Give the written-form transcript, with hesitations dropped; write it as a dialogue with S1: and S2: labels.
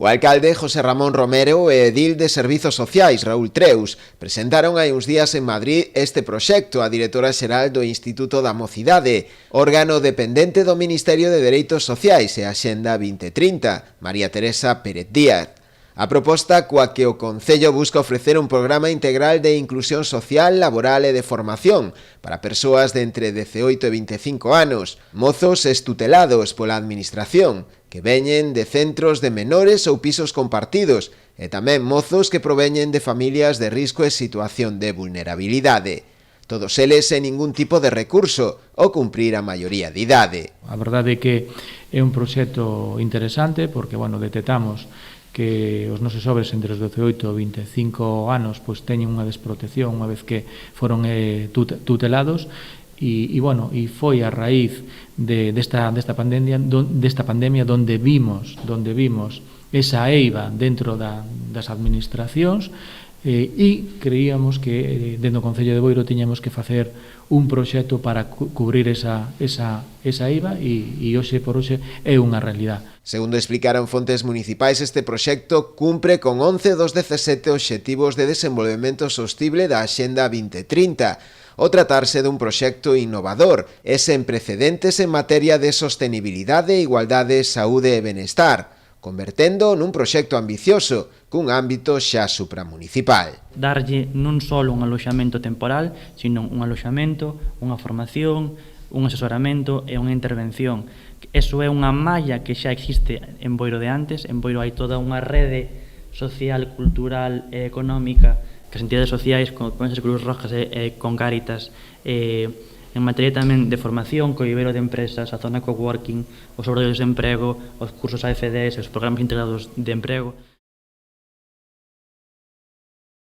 S1: O alcalde José Ramón Romero e edil de Servizos Sociais Raúl Treus presentaron hai uns días en Madrid este proxecto a directora xeral do Instituto da Mocidade, órgano dependente do Ministerio de Dereitos Sociais e Axenda 2030, María Teresa Pérez Díaz. A proposta coa que o Concello busca ofrecer un programa integral de inclusión social, laboral e de formación para persoas de entre 18 e 25 anos, mozos estutelados pola Administración, que veñen de centros de menores ou pisos compartidos, e tamén mozos que proveñen de familias de risco e situación de vulnerabilidade. Todos eles sen ningún tipo de recurso ou cumprir a maioría de idade.
S2: A verdade é que é un proxecto interesante porque, detectamos que os nosos xoves entre os 18 e 25 anos teñen unha desprotección unha vez que foron tutelados e foi a raíz desta pandemia donde vimos esa eiva dentro das administracións e creíamos que dentro do Concello de Boiro tiñamos que facer un proxecto para cubrir esa eiva e hoxe por hoxe é unha realidade.
S1: Segundo explicaron fontes municipais, este proxecto cumpre con 11 dos 17 obxectivos de desenvolvemento sostible da Axenda 2030, ao tratarse dun proxecto innovador e sen precedentes en materia de sostenibilidade, igualdade, saúde e benestar, convertendo nun proxecto ambicioso cun ámbito xa supramunicipal.
S3: Darlle non só un aloxamento temporal, sino un aloxamento, unha formación, un asesoramento e unha intervención. Eso é unha malla que xa existe en Boiro de antes. En Boiro hai toda unha rede social, cultural e económica que as entidades sociais, con as Cruz Rojas e con Cáritas, en materia tamén de formación, co vivero de empresas, a zona coworking, os obradoiros de emprego, os cursos AFDS, os programas integrados de emprego.